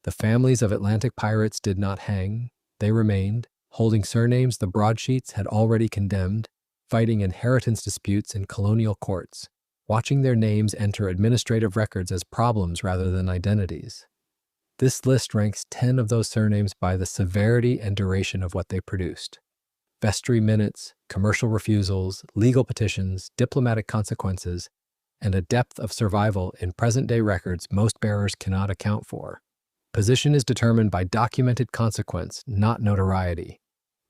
The families of Atlantic pirates did not hang. They remained, holding surnames the broadsheets had already condemned, fighting inheritance disputes in colonial courts, watching their names enter administrative records as problems rather than identities. This list ranks 10 of those surnames by the severity and duration of what they produced. Vestry minutes, commercial refusals, legal petitions, diplomatic consequences, and a depth of survival in present-day records most bearers cannot account for. Position is determined by documented consequence, not notoriety.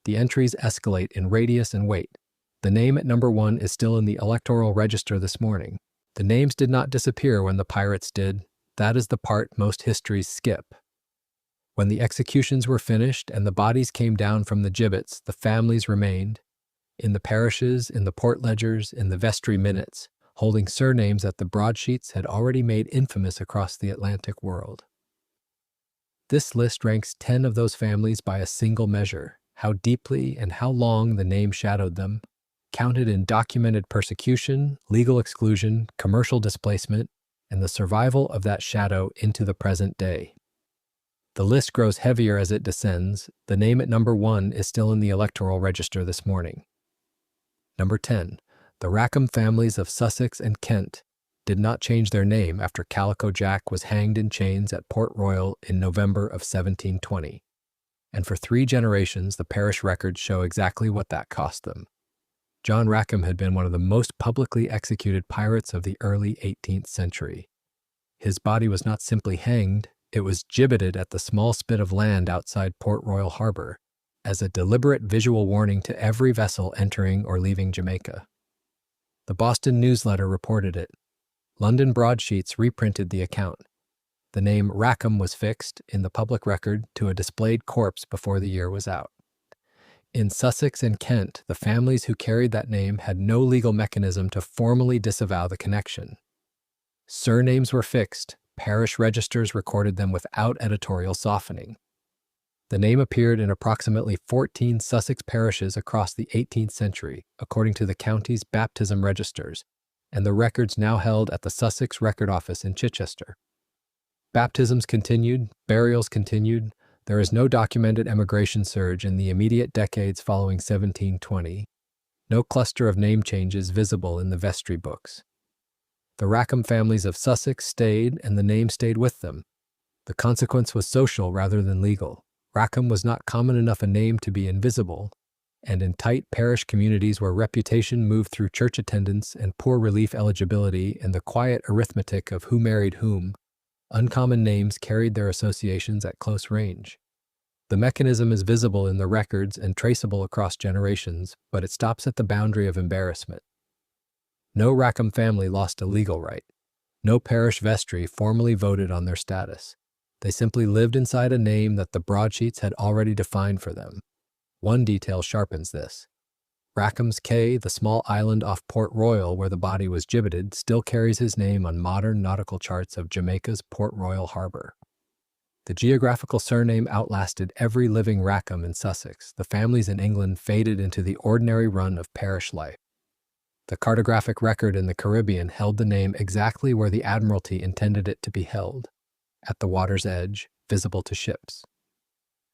The entries escalate in radius and weight. The name at number 1 is still in the electoral register this morning. The names did not disappear when the pirates did. That is the part most histories skip. When the executions were finished and the bodies came down from the gibbets, the families remained, in the parishes, in the port ledgers, in the vestry minutes, holding surnames that the broadsheets had already made infamous across the Atlantic world. This list ranks 10 of those families by a single measure, how deeply and how long the name shadowed them, counted in documented persecution, legal exclusion, commercial displacement, and the survival of that shadow into the present day. The list grows heavier as it descends. The name at number 1 is still in the electoral register this morning. Number 10. The Rackham families of Sussex and Kent did not change their name after Calico Jack was hanged in chains at Port Royal in November of 1720. And for 3 generations, the parish records show exactly what that cost them. John Rackham had been one of the most publicly executed pirates of the early 18th century. His body was not simply hanged, it was gibbeted at the small spit of land outside Port Royal Harbor, as a deliberate visual warning to every vessel entering or leaving Jamaica. The Boston Newsletter reported it. London broadsheets reprinted the account. The name Rackham was fixed, in the public record, to a displayed corpse before the year was out. In Sussex and Kent, the families who carried that name had no legal mechanism to formally disavow the connection. Surnames were fixed, parish registers recorded them without editorial softening. The name appeared in approximately 14 Sussex parishes across the 18th century, according to the county's baptism registers, and the records now held at the Sussex Record Office in Chichester. Baptisms continued, burials continued. There is no documented emigration surge in the immediate decades following 1720. No cluster of name changes visible in the vestry books. The Rackham families of Sussex stayed, and the name stayed with them. The consequence was social rather than legal. Rackham was not common enough a name to be invisible, and in tight parish communities where reputation moved through church attendance and poor relief eligibility and the quiet arithmetic of who married whom, uncommon names carried their associations at close range. The mechanism is visible in the records and traceable across generations, but it stops at the boundary of embarrassment. No Rackham family lost a legal right. No parish vestry formally voted on their status. They simply lived inside a name that the broadsheets had already defined for them. One detail sharpens this. Rackham's Cay, the small island off Port Royal where the body was gibbeted, still carries his name on modern nautical charts of Jamaica's Port Royal harbor. The geographical surname outlasted every living Rackham in Sussex. The families in England faded into the ordinary run of parish life. The cartographic record in the Caribbean held the name exactly where the Admiralty intended it to be held, at the water's edge, visible to ships.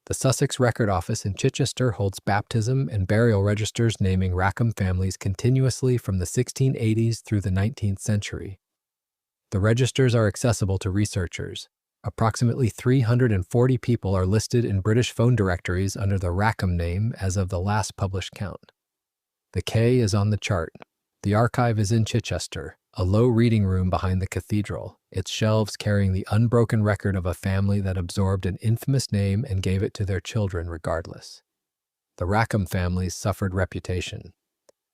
The Sussex Record Office in Chichester holds baptism and burial registers naming Rackham families continuously from the 1680s through the 19th century. The registers are accessible to researchers. Approximately 340 people are listed in British phone directories under the Rackham name as of the last published count. The Cay is on the chart. The archive is in Chichester, a low reading room behind the cathedral, its shelves carrying the unbroken record of a family that absorbed an infamous name and gave it to their children regardless. The Rackham families suffered reputation.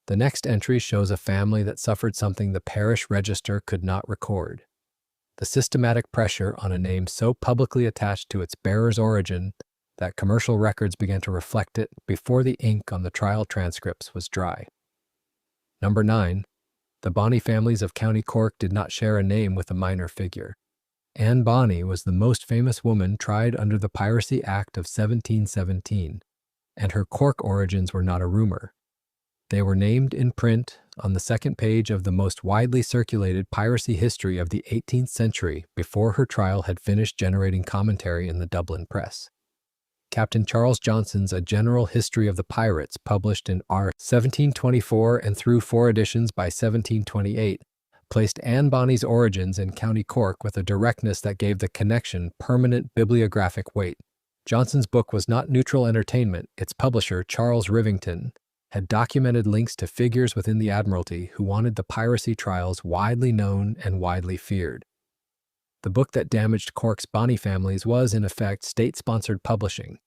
The next entry shows a family that suffered something the parish register could not record. The systematic pressure on a name so publicly attached to its bearer's origin that commercial records began to reflect it before the ink on the trial transcripts was dry. Number 9. The Bonny families of County Cork did not share a name with a minor figure. Anne Bonny was the most famous woman tried under the Piracy Act of 1717, and her Cork origins were not a rumor. They were named in print, on the second page of the most widely circulated piracy history of the 18th century before her trial had finished generating commentary in the Dublin press. Captain Charles Johnson's A General History of the Pirates, published in R. 1724 and through 4 editions by 1728, placed Anne Bonny's origins in County Cork with a directness that gave the connection permanent bibliographic weight. Johnson's book was not neutral entertainment. Its publisher, Charles Rivington, had documented links to figures within the Admiralty who wanted the piracy trials widely known and widely feared. The book that damaged Cork's Bonny families was, in effect, state-sponsored publishing,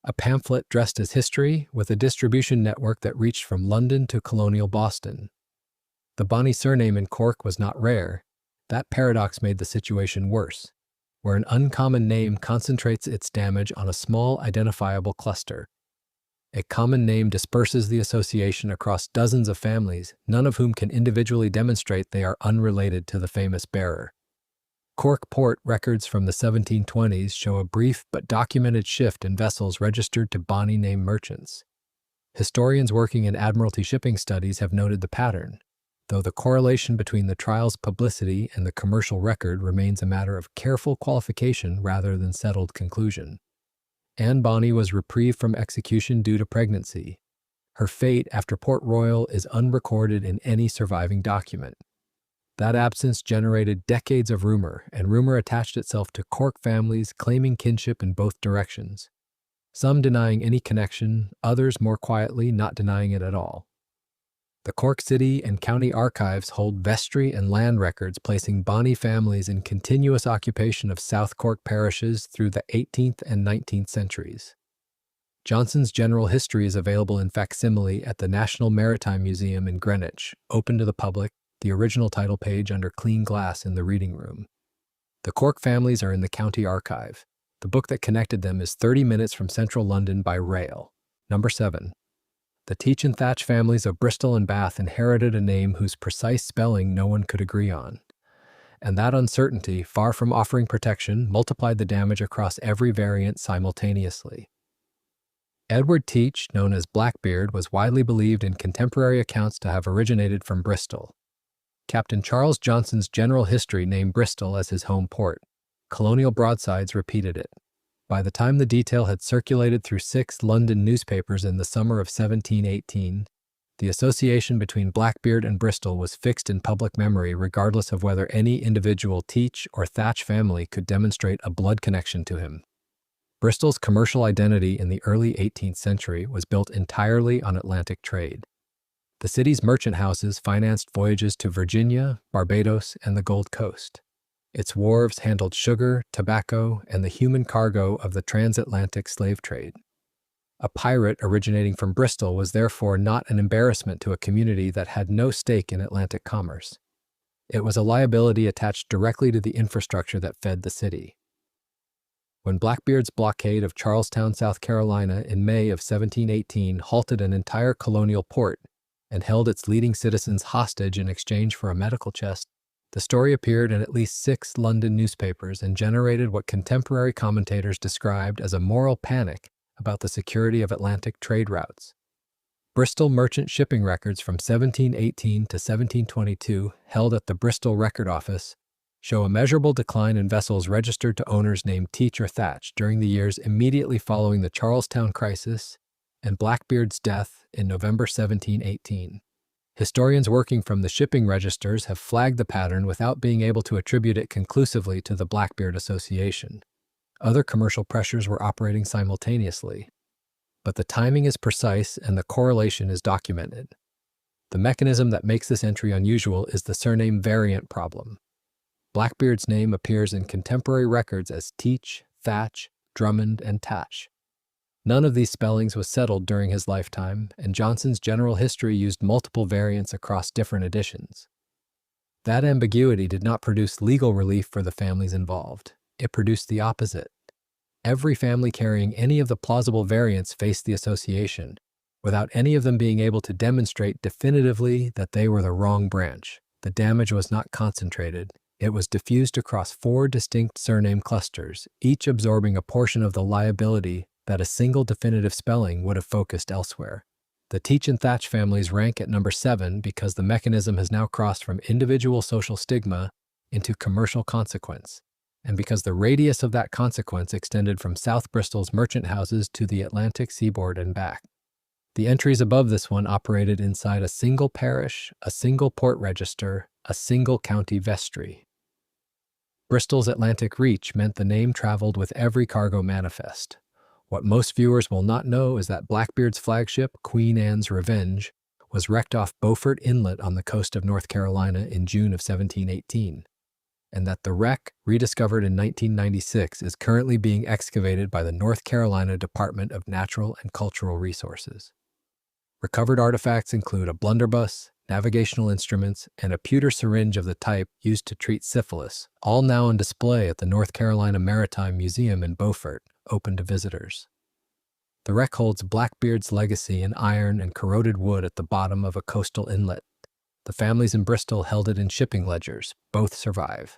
a pamphlet dressed as history with a distribution network that reached from London to colonial Boston. The Bonny surname in Cork was not rare. That paradox made the situation worse, where an uncommon name concentrates its damage on a small identifiable cluster. A common name disperses the association across dozens of families, none of whom can individually demonstrate they are unrelated to the famous bearer. Cork port records from the 1720s show a brief but documented shift in vessels registered to Bonny name merchants. Historians working in Admiralty shipping studies have noted the pattern, though the correlation between the trial's publicity and the commercial record remains a matter of careful qualification rather than settled conclusion. Anne Bonny was reprieved from execution due to pregnancy. Her fate after Port Royal is unrecorded in any surviving document. That absence generated decades of rumor, and rumor attached itself to Cork families claiming kinship in both directions. Some denying any connection, others more quietly not denying it at all. The Cork City and County Archives hold vestry and land records placing Bonny families in continuous occupation of South Cork parishes through the 18th and 19th centuries. Johnson's General History is available in facsimile at the National Maritime Museum in Greenwich, open to the public, the original title page under clean glass in the reading room. The Cork families are in the County Archive. The book that connected them is 30 minutes from central London by rail. Number 7. The Teach and Thatch families of Bristol and Bath inherited a name whose precise spelling no one could agree on. And that uncertainty, far from offering protection, multiplied the damage across every variant simultaneously. Edward Teach, known as Blackbeard, was widely believed in contemporary accounts to have originated from Bristol. Captain Charles Johnson's General History named Bristol as his home port. Colonial broadsides repeated it. By the time the detail had circulated through 6 London newspapers in the summer of 1718, the association between Blackbeard and Bristol was fixed in public memory regardless of whether any individual Teach or Thatch family could demonstrate a blood connection to him. Bristol's commercial identity in the early 18th century was built entirely on Atlantic trade. The city's merchant houses financed voyages to Virginia, Barbados, and the Gold Coast. Its wharves handled sugar, tobacco, and the human cargo of the transatlantic slave trade. A pirate originating from Bristol was therefore not an embarrassment to a community that had no stake in Atlantic commerce. It was a liability attached directly to the infrastructure that fed the city. When Blackbeard's blockade of Charlestown, South Carolina in May of 1718 halted an entire colonial port and held its leading citizens hostage in exchange for a medical chest, the story appeared in at least 6 London newspapers and generated what contemporary commentators described as a moral panic about the security of Atlantic trade routes. Bristol merchant shipping records from 1718 to 1722, held at the Bristol Record Office, show a measurable decline in vessels registered to owners named Teach or Thatch during the years immediately following the Charlestown crisis and Blackbeard's death in November 1718. Historians working from the shipping registers have flagged the pattern without being able to attribute it conclusively to the Blackbeard Association. Other commercial pressures were operating simultaneously, but the timing is precise and the correlation is documented. The mechanism that makes this entry unusual is the surname variant problem. Blackbeard's name appears in contemporary records as Teach, Thatch, Drummond, and Thatch. None of these spellings was settled during his lifetime, and Johnson's General History used multiple variants across different editions. That ambiguity did not produce legal relief for the families involved. It produced the opposite. Every family carrying any of the plausible variants faced the association, without any of them being able to demonstrate definitively that they were the wrong branch. The damage was not concentrated. It was diffused across 4 distinct surname clusters, each absorbing a portion of the liability that a single definitive spelling would have focused elsewhere. The Teach and Thatch families rank at number 7 because the mechanism has now crossed from individual social stigma into commercial consequence, and because the radius of that consequence extended from South Bristol's merchant houses to the Atlantic seaboard and back. The entries above this one operated inside a single parish, a single port register, a single county vestry. Bristol's Atlantic reach meant the name traveled with every cargo manifest. What most viewers will not know is that Blackbeard's flagship, Queen Anne's Revenge, was wrecked off Beaufort Inlet on the coast of North Carolina in June of 1718, and that the wreck, rediscovered in 1996, is currently being excavated by the North Carolina Department of Natural and Cultural Resources. Recovered artifacts include a blunderbuss, navigational instruments, and a pewter syringe of the type used to treat syphilis, all now on display at the North Carolina Maritime Museum in Beaufort, open to visitors. The wreck holds Blackbeard's legacy in iron and corroded wood at the bottom of a coastal inlet. The families in Bristol held it in shipping ledgers. Both survive.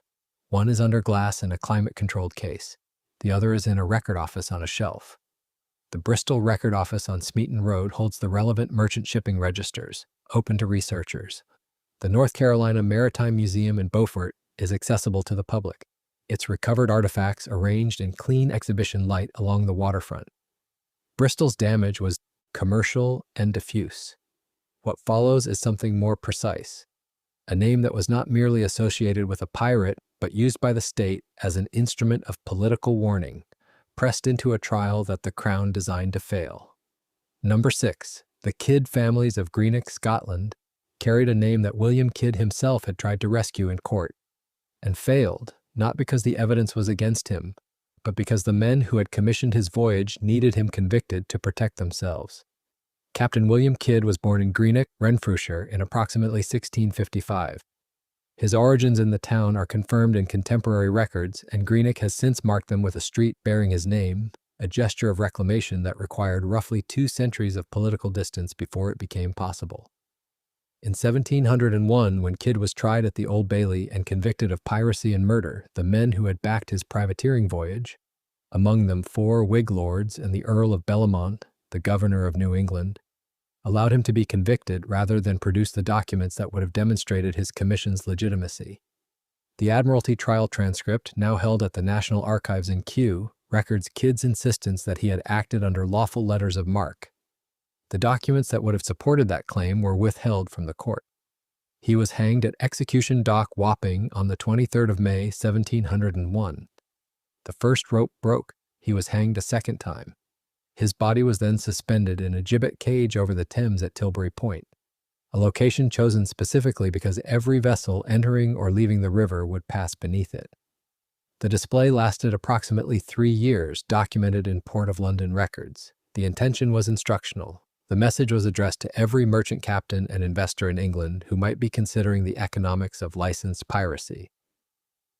One is under glass in a climate-controlled case. The other is in a record office on a shelf. The Bristol Record Office on Smeaton Road holds the relevant merchant shipping registers, open to researchers. The North Carolina Maritime Museum in Beaufort is accessible to the public, its recovered artifacts arranged in clean exhibition light along the waterfront. Bristol's damage was commercial and diffuse. What follows is something more precise, a name that was not merely associated with a pirate, but used by the state as an instrument of political warning, pressed into a trial that the Crown designed to fail. Number 6. The Kidd families of Greenock, Scotland, carried a name that William Kidd himself had tried to rescue in court, and failed, not because the evidence was against him, but because the men who had commissioned his voyage needed him convicted to protect themselves. Captain William Kidd was born in Greenock, Renfrewshire, in approximately 1655. His origins in the town are confirmed in contemporary records, and Greenock has since marked them with a street bearing his name, a gesture of reclamation that required roughly 2 centuries of political distance before it became possible. In 1701, when Kidd was tried at the Old Bailey and convicted of piracy and murder, the men who had backed his privateering voyage, among them 4 Whig lords and the Earl of Bellamont, the governor of New England, allowed him to be convicted rather than produce the documents that would have demonstrated his commission's legitimacy. The Admiralty trial transcript, now held at the National Archives in Kew, records Kidd's insistence that he had acted under lawful letters of marque. The documents that would have supported that claim were withheld from the court. He was hanged at Execution Dock, Wapping, on the 23rd of May, 1701. The first rope broke. He was hanged a second time. His body was then suspended in a gibbet cage over the Thames at Tilbury Point, a location chosen specifically because every vessel entering or leaving the river would pass beneath it. The display lasted approximately 3 years, documented in Port of London records. The intention was instructional. The message was addressed to every merchant captain and investor in England who might be considering the economics of licensed piracy.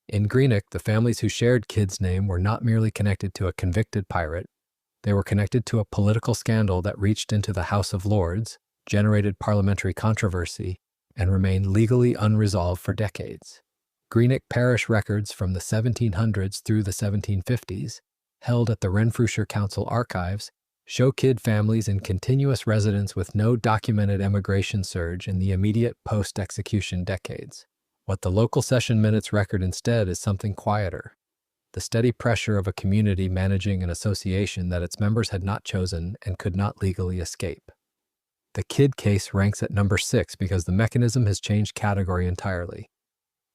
In Greenock, the families who shared Kidd's name were not merely connected to a convicted pirate. They were connected to a political scandal that reached into the House of Lords, generated parliamentary controversy, and remained legally unresolved for decades. Greenock parish records from the 1700s through the 1750s, held at the Renfrewshire Council archives, show Kidd families in continuous residence with no documented emigration surge in the immediate post-execution decades. What the local session minutes record instead is something quieter, the steady pressure of a community managing an association that its members had not chosen and could not legally escape. The Kidd case ranks at number 6 because the mechanism has changed category entirely.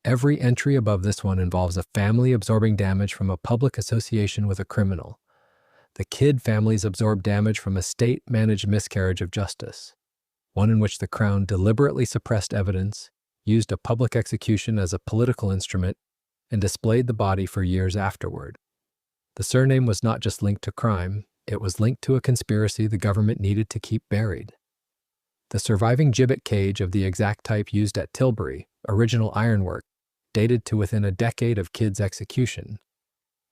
Every entry above this one involves a family absorbing damage from a public association with a criminal. The Kidd families absorbed damage from a state-managed miscarriage of justice, one in which the Crown deliberately suppressed evidence, used a public execution as a political instrument, and displayed the body for years afterward. The surname was not just linked to crime, it was linked to a conspiracy the government needed to keep buried. The surviving gibbet cage of the exact type used at Tilbury, original ironwork, dated to within a decade of Kidd's execution,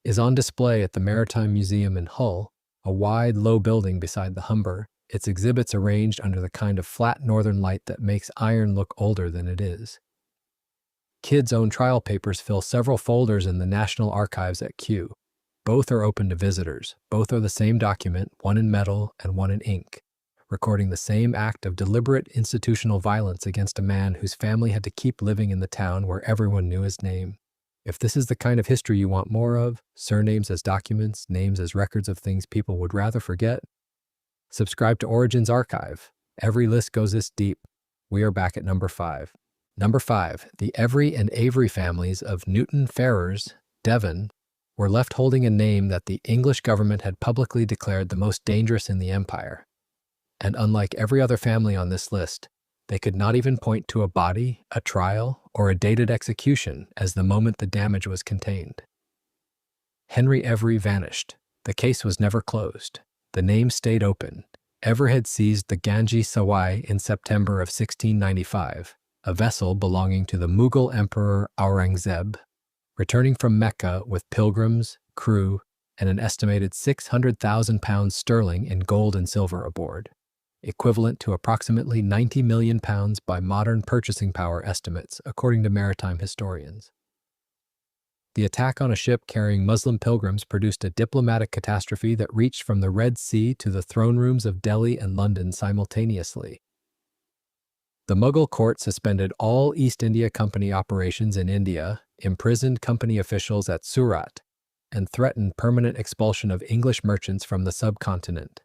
is on display at the Maritime Museum in Hull, a wide, low building beside the Humber, its exhibits arranged under the kind of flat northern light that makes iron look older than it is. Kidd's own trial papers fill several folders in the National Archives at Kew. Both are open to visitors. Both are the same document, one in metal and one in ink, recording the same act of deliberate institutional violence against a man whose family had to keep living in the town where everyone knew his name. If this is the kind of history you want more of, surnames as documents, names as records of things people would rather forget, subscribe to Origins Archive. Every list goes this deep. We are back at number 5. Number 5, the Every and Avery families of Newton Ferrers, Devon, were left holding a name that the English government had publicly declared the most dangerous in the empire. And unlike every other family on this list, they could not even point to a body, a trial, or a dated execution as the moment the damage was contained. Henry Every vanished. The case was never closed. The name stayed open. Ever had seized the Ganges Sawai in September of 1695, a vessel belonging to the Mughal Emperor Aurangzeb, returning from Mecca with pilgrims, crew, and an estimated £600,000 sterling in gold and silver aboard, equivalent to approximately £90 million by modern purchasing power estimates, according to maritime historians. The attack on a ship carrying Muslim pilgrims produced a diplomatic catastrophe that reached from the Red Sea to the throne rooms of Delhi and London simultaneously. The Mughal court suspended all East India Company operations in India, imprisoned company officials at Surat, and threatened permanent expulsion of English merchants from the subcontinent.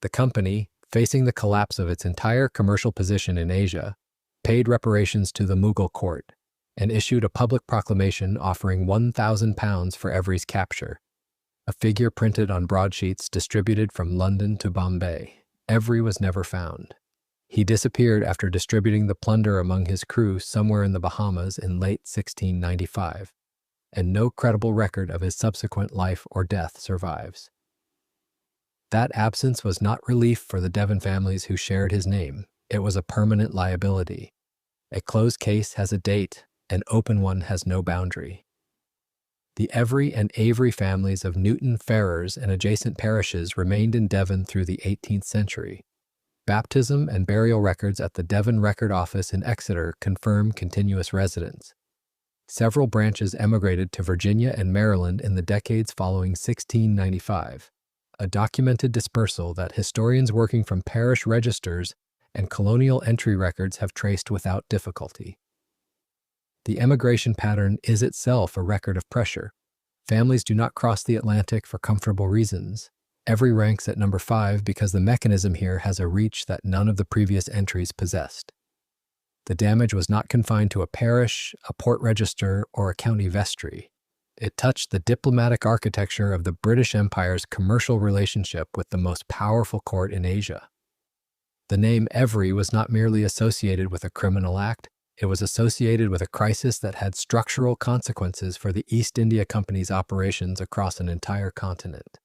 The company, facing the collapse of its entire commercial position in Asia, paid reparations to the Mughal court and issued a public proclamation offering £1,000 for Every's capture, a figure printed on broadsheets distributed from London to Bombay. Every was never found. He disappeared after distributing the plunder among his crew somewhere in the Bahamas in late 1695, and no credible record of his subsequent life or death survives. That absence was not relief for the Devon families who shared his name. It was a permanent liability. A closed case has a date, an open one has no boundary. The Every and Avery families of Newton Ferrers and adjacent parishes remained in Devon through the 18th century. Baptism and burial records at the Devon Record Office in Exeter confirm continuous residence. Several branches emigrated to Virginia and Maryland in the decades following 1695, a documented dispersal that historians working from parish registers and colonial entry records have traced without difficulty. The emigration pattern is itself a record of pressure. Families do not cross the Atlantic for comfortable reasons. Every ranks at number 5 because the mechanism here has a reach that none of the previous entries possessed. The damage was not confined to a parish, a port register, or a county vestry. It touched the diplomatic architecture of the British Empire's commercial relationship with the most powerful court in Asia. The name Every was not merely associated with a criminal act, it was associated with a crisis that had structural consequences for the East India Company's operations across an entire continent.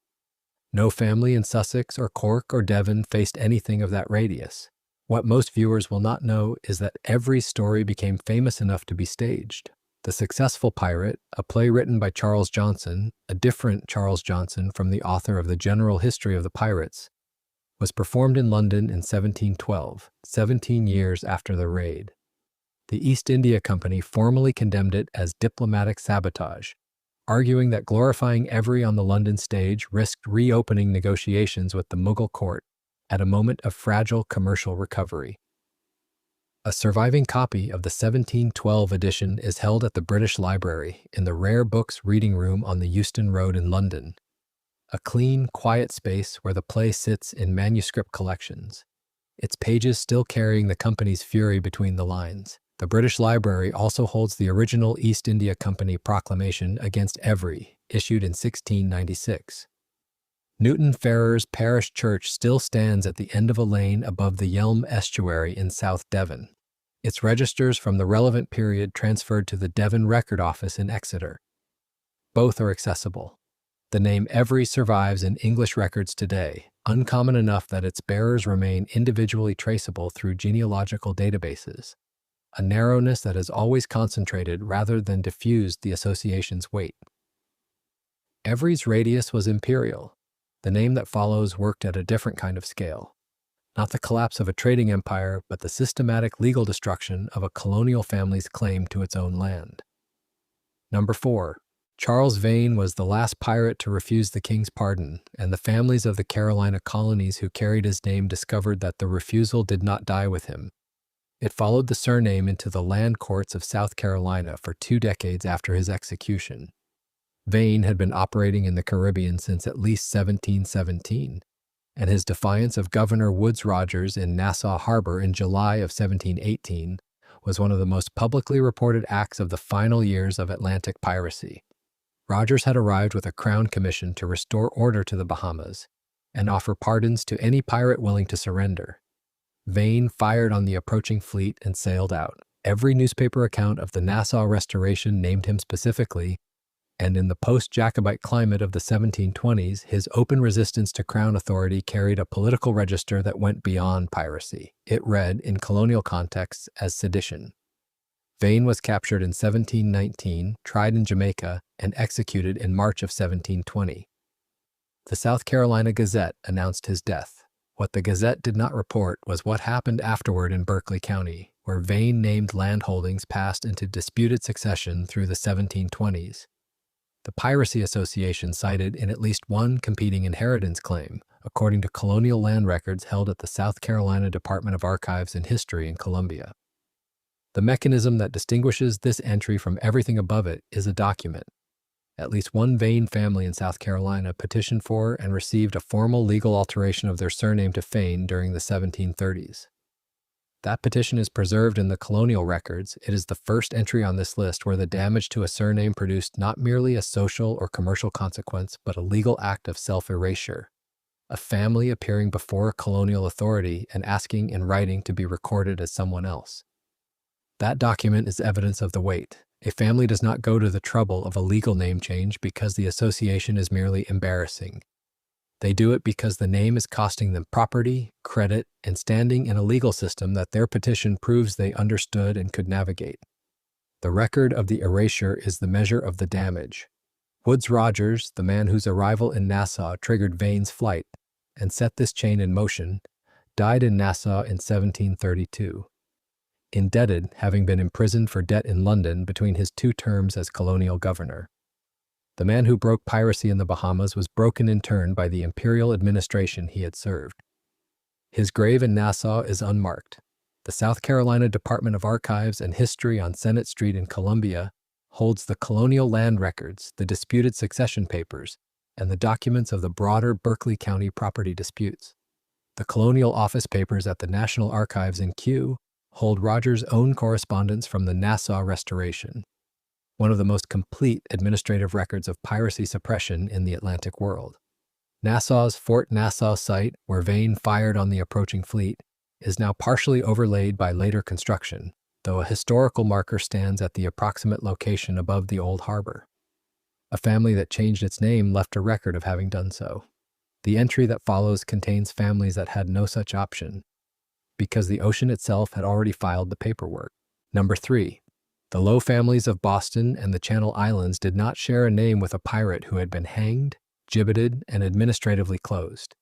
No family in Sussex or Cork or Devon faced anything of that radius. What most viewers will not know is that Every's story became famous enough to be staged. The Successful Pirate, a play written by Charles Johnson, a different Charles Johnson from the author of the General History of the Pirates, was performed in London in 1712, 17 years after the raid. The East India Company formally condemned it as diplomatic sabotage, arguing that glorifying Every on the London stage risked reopening negotiations with the Mughal court at a moment of fragile commercial recovery. A surviving copy of the 1712 edition is held at the British Library in the Rare Books Reading Room on the Euston Road in London, a clean, quiet space where the play sits in manuscript collections, its pages still carrying the company's fury between the lines. The British Library also holds the original East India Company proclamation against Every, issued in 1696. Newton Ferrers Parish Church still stands at the end of a lane above the Yelm Estuary in South Devon. Its registers from the relevant period transferred to the Devon Record Office in Exeter. Both are accessible. The name Every survives in English records today, uncommon enough that its bearers remain individually traceable through genealogical databases, a narrowness that has always concentrated rather than diffused the association's weight. Every's radius was imperial. The name that follows worked at a different kind of scale. Not the collapse of a trading empire, but the systematic legal destruction of a colonial family's claim to its own land. Number 4. Charles Vane was the last pirate to refuse the king's pardon, and the families of the Carolina colonies who carried his name discovered that the refusal did not die with him. It followed the surname into the land courts of South Carolina for 2 decades after his execution. Vane had been operating in the Caribbean since at least 1717, and his defiance of Governor Woodes Rogers in Nassau Harbor in July of 1718 was one of the most publicly reported acts of the final years of Atlantic piracy. Rogers had arrived with a crown commission to restore order to the Bahamas and offer pardons to any pirate willing to surrender. Vane fired on the approaching fleet and sailed out. Every newspaper account of the Nassau Restoration named him specifically, and in the post-Jacobite climate of the 1720s, his open resistance to crown authority carried a political register that went beyond piracy. It read, in colonial contexts, as sedition. Vane was captured in 1719, tried in Jamaica, and executed in March of 1720. The South Carolina Gazette announced his death. What the Gazette did not report was what happened afterward in Berkeley County, where Vane named landholdings passed into disputed succession through the 1720s. The Piracy Association cited in at least one competing inheritance claim, according to colonial land records held at the South Carolina Department of Archives and History in Columbia. The mechanism that distinguishes this entry from everything above it is a document. At least one Vane family in South Carolina petitioned for and received a formal legal alteration of their surname to Fane during the 1730s. That petition is preserved in the colonial records. It is the first entry on this list where the damage to a surname produced not merely a social or commercial consequence, but a legal act of self-erasure. A family appearing before a colonial authority and asking in writing to be recorded as someone else. That document is evidence of the weight. A family does not go to the trouble of a legal name change because the association is merely embarrassing. They do it because the name is costing them property, credit, and standing in a legal system that their petition proves they understood and could navigate. The record of the erasure is the measure of the damage. Woodes Rogers, the man whose arrival in Nassau triggered Vane's flight and set this chain in motion, died in Nassau in 1732. Indebted, having been imprisoned for debt in London between his 2 terms as colonial governor. The man who broke piracy in the Bahamas was broken in turn by the Imperial administration he had served. His grave in Nassau is unmarked. The South Carolina Department of Archives and History on Senate Street in Columbia holds the colonial land records, the disputed succession papers, and the documents of the broader Berkeley County property disputes. The colonial office papers at the National Archives in Kew hold Rogers' own correspondence from the Nassau Restoration, one of the most complete administrative records of piracy suppression in the Atlantic world. Nassau's Fort Nassau site, where Vane fired on the approaching fleet, is now partially overlaid by later construction, though a historical marker stands at the approximate location above the old harbor. A family that changed its name left a record of having done so. The entry that follows contains families that had no such option, because the ocean itself had already filed the paperwork. Number 3. The Lowe families of Boston and the Channel Islands did not share a name with a pirate who had been hanged, gibbeted, and administratively closed.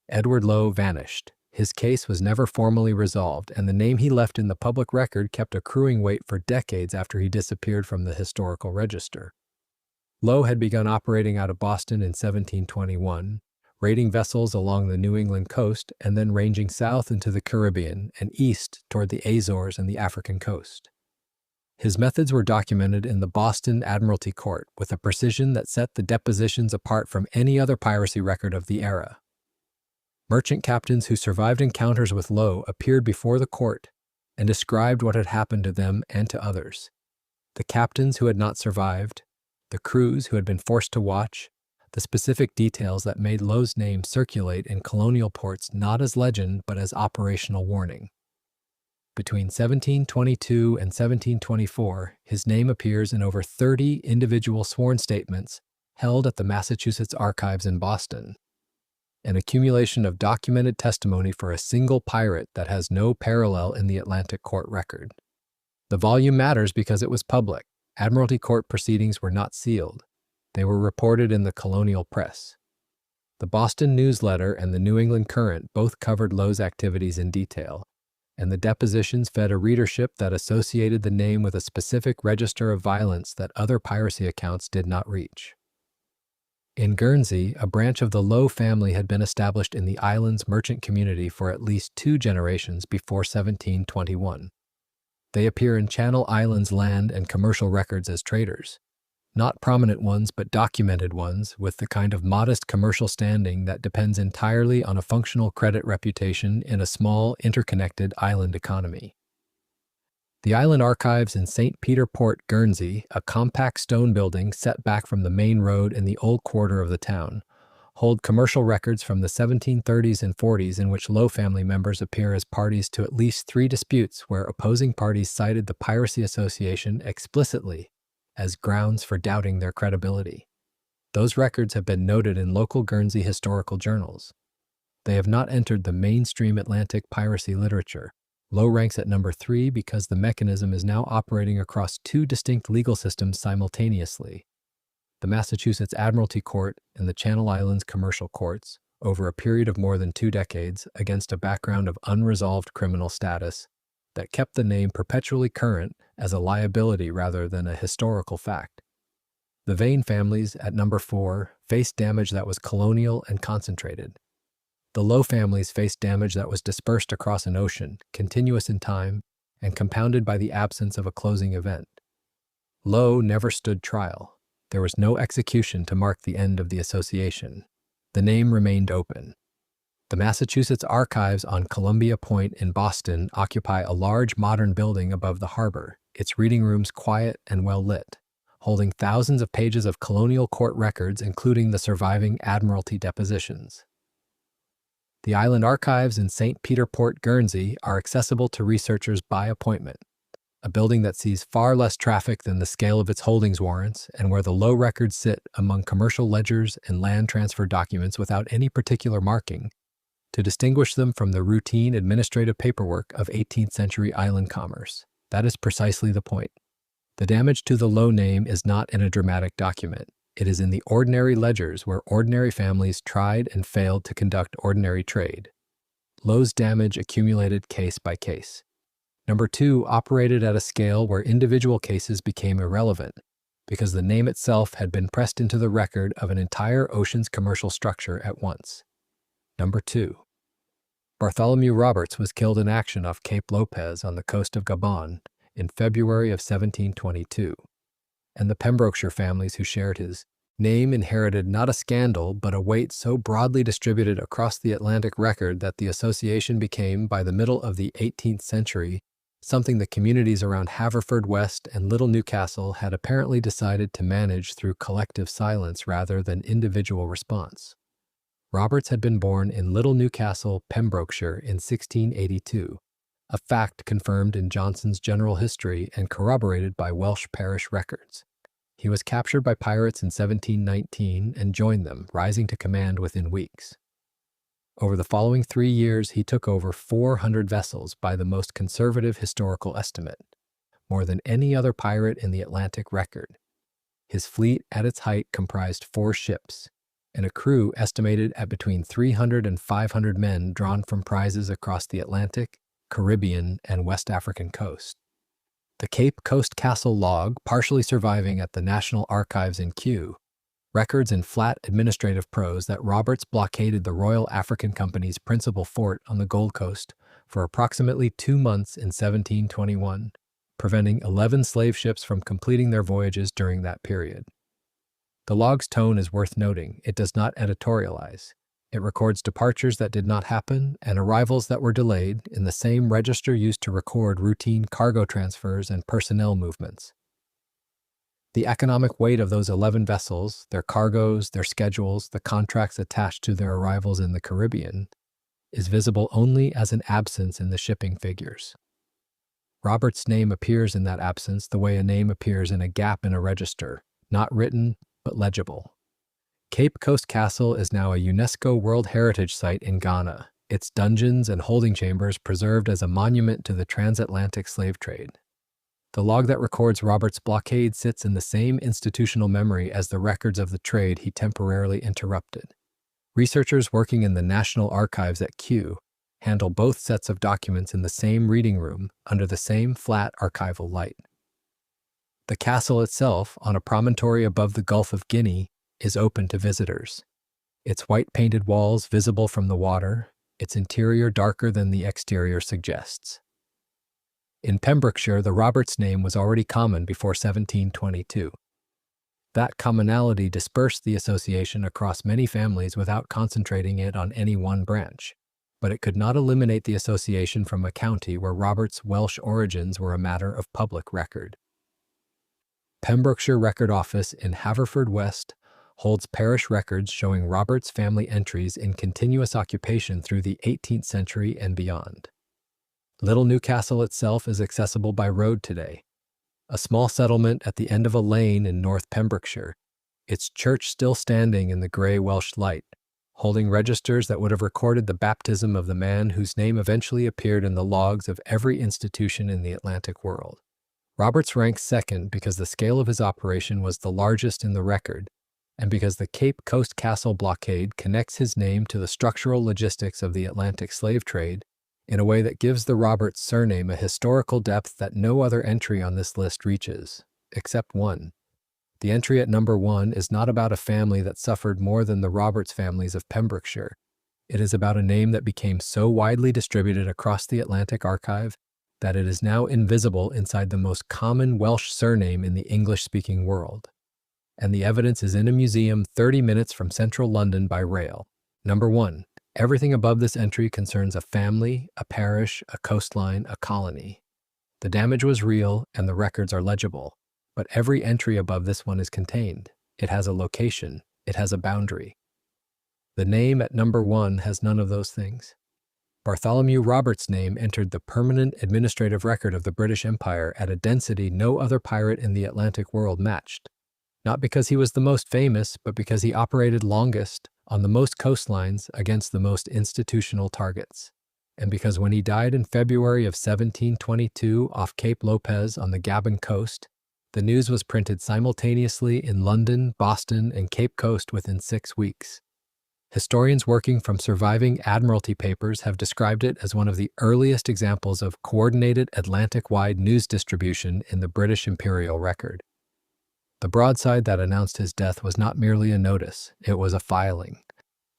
Edward Lowe vanished. His case was never formally resolved, and the name he left in the public record kept accruing weight for decades after he disappeared from the historical register. Lowe had begun operating out of Boston in 1721, raiding vessels along the New England coast and then ranging south into the Caribbean and east toward the Azores and the African coast. His methods were documented in the Boston Admiralty Court with a precision that set the depositions apart from any other piracy record of the era. Merchant captains who survived encounters with Lowe appeared before the court and described what had happened to them and to others. The captains who had not survived, the crews who had been forced to watch, the specific details that made Lowe's name circulate in colonial ports not as legend but as operational warning. Between 1722 and 1724, his name appears in over 30 individual sworn statements held at the Massachusetts Archives in Boston, an accumulation of documented testimony for a single pirate that has no parallel in the Atlantic court record. The volume matters because it was public. Admiralty court proceedings were not sealed. They were reported in the colonial press. The Boston Newsletter and the New England Courant both covered Lowe's activities in detail, and the depositions fed a readership that associated the name with a specific register of violence that other piracy accounts did not reach. In Guernsey, a branch of the Low family had been established in the island's merchant community for at least 2 generations before 1721. They appear in Channel Islands land and commercial records as traders. Not prominent ones, but documented ones, with the kind of modest commercial standing that depends entirely on a functional credit reputation in a small, interconnected island economy. The Island Archives in St. Peter Port, Guernsey, a compact stone building set back from the main road in the old quarter of the town, hold commercial records from the 1730s and 40s in which Low family members appear as parties to at least 3 disputes where opposing parties cited the Piracy Association explicitly as grounds for doubting their credibility. Those records have been noted in local Guernsey historical journals. They have not entered the mainstream Atlantic piracy literature. Low ranks at number 3 because the mechanism is now operating across 2 distinct legal systems simultaneously: the Massachusetts Admiralty Court and the Channel Islands Commercial Courts, over a period of more than 2 decades, against a background of unresolved criminal status that kept the name perpetually current as a liability rather than a historical fact. The Vane families, at number 4, faced damage that was colonial and concentrated. The Low families faced damage that was dispersed across an ocean, continuous in time, and compounded by the absence of a closing event. Low never stood trial. There was no execution to mark the end of the association. The name remained open. The Massachusetts Archives on Columbia Point in Boston occupy a large modern building above the harbor, its reading rooms quiet and well lit, holding thousands of pages of colonial court records, including the surviving Admiralty depositions. The Island Archives in St. Peter Port, Guernsey, are accessible to researchers by appointment, a building that sees far less traffic than the scale of its holdings warrants, and where the Low records sit among commercial ledgers and land transfer documents without any particular marking, to distinguish them from the routine administrative paperwork of 18th century island commerce. That is precisely the point. The damage to the Low name is not in a dramatic document. It is in the ordinary ledgers where ordinary families tried and failed to conduct ordinary trade. Low's damage accumulated case by case. Number 2 operated at a scale where individual cases became irrelevant, because the name itself had been pressed into the record of an entire ocean's commercial structure at once. Number 2. Bartholomew Roberts was killed in action off Cape Lopez on the coast of Gabon in February of 1722, and the Pembrokeshire families who shared his name inherited not a scandal but a weight so broadly distributed across the Atlantic record that the association became, by the middle of the 18th century, something the communities around Haverfordwest and Little Newcastle had apparently decided to manage through collective silence rather than individual response. Roberts had been born in Little Newcastle, Pembrokeshire in 1682, a fact confirmed in Johnson's General History and corroborated by Welsh parish records. He was captured by pirates in 1719 and joined them, rising to command within weeks. Over the following 3 years, he took over 400 vessels by the most conservative historical estimate, more than any other pirate in the Atlantic record. His fleet at its height comprised 4 ships, and a crew estimated at between 300 and 500 men drawn from prizes across the Atlantic, Caribbean, and West African coast. The Cape Coast Castle log, partially surviving at the National Archives in Kew, records in flat administrative prose that Roberts blockaded the Royal African Company's principal fort on the Gold Coast for approximately 2 months in 1721, preventing 11 slave ships from completing their voyages during that period. The log's tone is worth noting. It does not editorialize. It records departures that did not happen and arrivals that were delayed in the same register used to record routine cargo transfers and personnel movements. The economic weight of those 11 vessels, their cargoes, their schedules, the contracts attached to their arrivals in the Caribbean, is visible only as an absence in the shipping figures. Robert's name appears in that absence the way a name appears in a gap in a register, not written, but legible. Cape Coast Castle is now a UNESCO World Heritage Site in Ghana, its dungeons and holding chambers preserved as a monument to the transatlantic slave trade. The log that records Robert's blockade sits in the same institutional memory as the records of the trade he temporarily interrupted. Researchers working in the National Archives at Kew handle both sets of documents in the same reading room under the same flat archival light. The castle itself, on a promontory above the Gulf of Guinea, is open to visitors. Its white-painted walls visible from the water, its interior darker than the exterior suggests. In Pembrokeshire, the Roberts name was already common before 1722. That commonality dispersed the association across many families without concentrating it on any one branch, but it could not eliminate the association from a county where Roberts' Welsh origins were a matter of public record. Pembrokeshire Record Office in Haverfordwest holds parish records showing Roberts' family entries in continuous occupation through the 18th century and beyond. Little Newcastle itself is accessible by road today, a small settlement at the end of a lane in North Pembrokeshire, its church still standing in the grey Welsh light, holding registers that would have recorded the baptism of the man whose name eventually appeared in the logs of every institution in the Atlantic world. Roberts ranks second because the scale of his operation was the largest in the record, and because the Cape Coast Castle blockade connects his name to the structural logistics of the Atlantic slave trade in a way that gives the Roberts surname a historical depth that no other entry on this list reaches, except one. The entry at number 1 is not about a family that suffered more than the Roberts families of Pembrokeshire. It is about a name that became so widely distributed across the Atlantic archive that it is now invisible inside the most common Welsh surname in the English-speaking world. And the evidence is in a museum 30 minutes from central London by rail. Number 1. Everything above this entry concerns a family, a parish, a coastline, a colony. The damage was real and the records are legible, but every entry above this one is contained. It has a location. It has a boundary. The name at number 1 has none of those things. Bartholomew Roberts' name entered the permanent administrative record of the British Empire at a density no other pirate in the Atlantic world matched, not because he was the most famous, but because he operated longest, on the most coastlines against the most institutional targets, and because when he died in February of 1722 off Cape Lopez on the Gabon coast, the news was printed simultaneously in London, Boston, and Cape Coast within 6 weeks. Historians working from surviving Admiralty papers have described it as one of the earliest examples of coordinated Atlantic-wide news distribution in the British Imperial record. The broadside that announced his death was not merely a notice, it was a filing.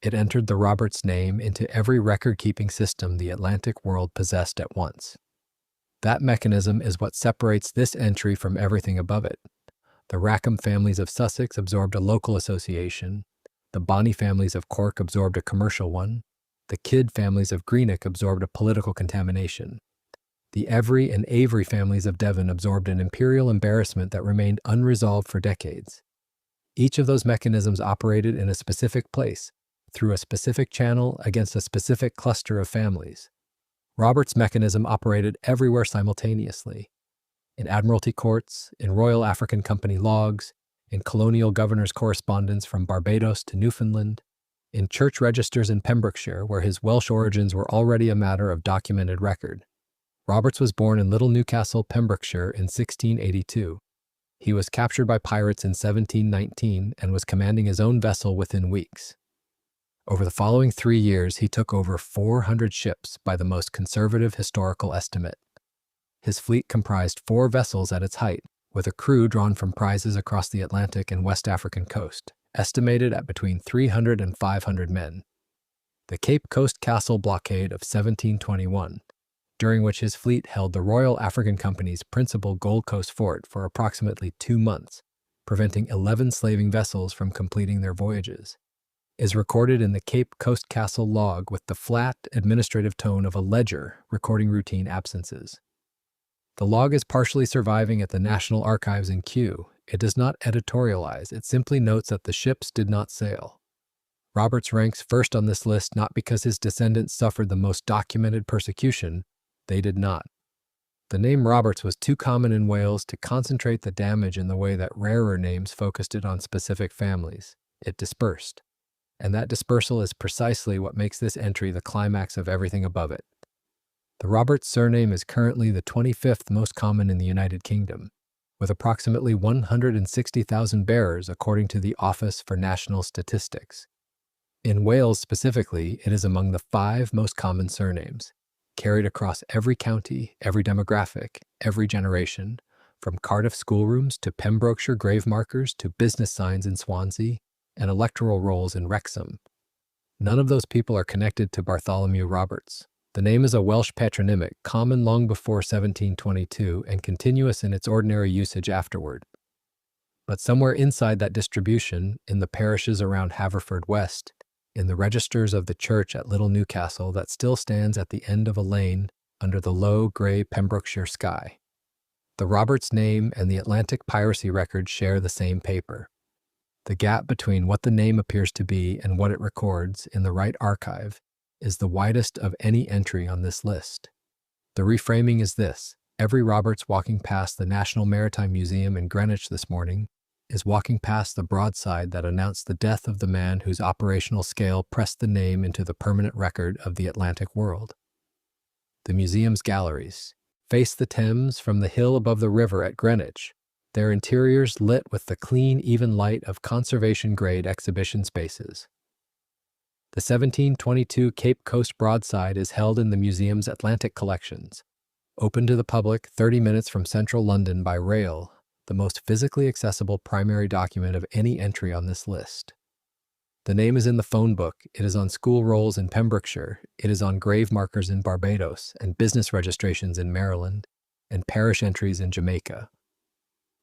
It entered the Roberts name into every record-keeping system the Atlantic world possessed at once. That mechanism is what separates this entry from everything above it. The Rackham families of Sussex absorbed a local association, the Bonny families of Cork absorbed a commercial one, the Kidd families of Greenock absorbed a political contamination. The Every and Avery families of Devon absorbed an imperial embarrassment that remained unresolved for decades. Each of those mechanisms operated in a specific place, through a specific channel against a specific cluster of families. Roberts' mechanism operated everywhere simultaneously. In Admiralty courts, in Royal African Company logs, in colonial governors' correspondence from Barbados to Newfoundland, in church registers in Pembrokeshire where his Welsh origins were already a matter of documented record. Roberts was born in Little Newcastle, Pembrokeshire in 1682. He was captured by pirates in 1719 and was commanding his own vessel within weeks. Over the following 3 years, he took over 400 ships by the most conservative historical estimate. His fleet comprised 4 vessels at its height, with a crew drawn from prizes across the Atlantic and West African coast, estimated at between 300 and 500 men. The Cape Coast Castle blockade of 1721, during which his fleet held the Royal African Company's principal Gold Coast fort for approximately 2 months, preventing 11 slaving vessels from completing their voyages, is recorded in the Cape Coast Castle log with the flat, administrative tone of a ledger recording routine absences. The log is partially surviving at the National Archives in Kew. It does not editorialize, it simply notes that the ships did not sail. Roberts ranks first on this list not because his descendants suffered the most documented persecution. They did not. The name Roberts was too common in Wales to concentrate the damage in the way that rarer names focused it on specific families. It dispersed. And that dispersal is precisely what makes this entry the climax of everything above it. The Roberts surname is currently the 25th most common in the United Kingdom, with approximately 160,000 bearers according to the Office for National Statistics. In Wales specifically, it is among the 5 most common surnames, carried across every county, every demographic, every generation, from Cardiff schoolrooms to Pembrokeshire grave markers to business signs in Swansea and electoral rolls in Wrexham. None of those people are connected to Bartholomew Roberts. The name is a Welsh patronymic, common long before 1722 and continuous in its ordinary usage afterward. But somewhere inside that distribution, in the parishes around Haverfordwest, in the registers of the church at Little Newcastle that still stands at the end of a lane under the low, grey Pembrokeshire sky, the Roberts name and the Atlantic piracy record share the same paper. The gap between what the name appears to be and what it records in the right archive is the widest of any entry on this list. The reframing is this: every Roberts walking past the National Maritime Museum in Greenwich this morning is walking past the broadside that announced the death of the man whose operational scale pressed the name into the permanent record of the Atlantic world. The museum's galleries face the Thames from the hill above the river at Greenwich, their interiors lit with the clean, even light of conservation-grade exhibition spaces. The 1722 Cape Coast broadside is held in the museum's Atlantic collections, open to the public 30 minutes from central London by rail, the most physically accessible primary document of any entry on this list. The name is in the phone book, it is on school rolls in Pembrokeshire, it is on grave markers in Barbados and business registrations in Maryland, and parish entries in Jamaica.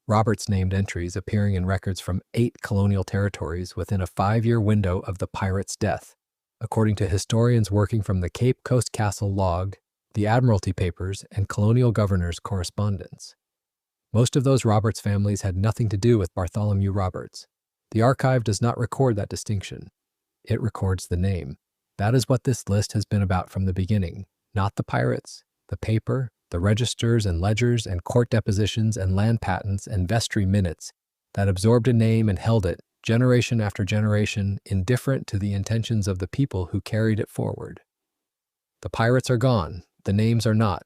Roberts named entries appearing in records from 8 colonial territories within a 5-year window of the pirate's death, according to historians working from the Cape Coast Castle log, the Admiralty papers, and colonial governors' correspondence. Most of those Roberts families had nothing to do with Bartholomew Roberts. The archive does not record that distinction. It records the name. That is what this list has been about from the beginning, not the pirates, the paper, the registers and ledgers and court depositions and land patents and vestry minutes that absorbed a name and held it, generation after generation, indifferent to the intentions of the people who carried it forward. The pirates are gone, the names are not.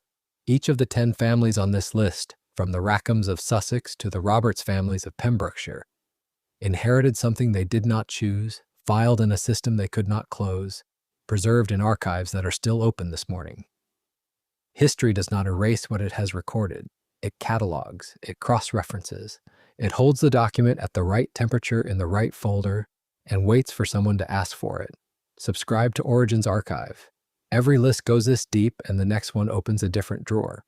Each of the 10 families on this list, from the Rackhams of Sussex to the Roberts families of Pembrokeshire, inherited something they did not choose, filed in a system they could not close, preserved in archives that are still open this morning. History does not erase what it has recorded. It catalogs, it cross-references, it holds the document at the right temperature in the right folder and waits for someone to ask for it. Subscribe to Origins Archive. Every list goes this deep and the next one opens a different drawer.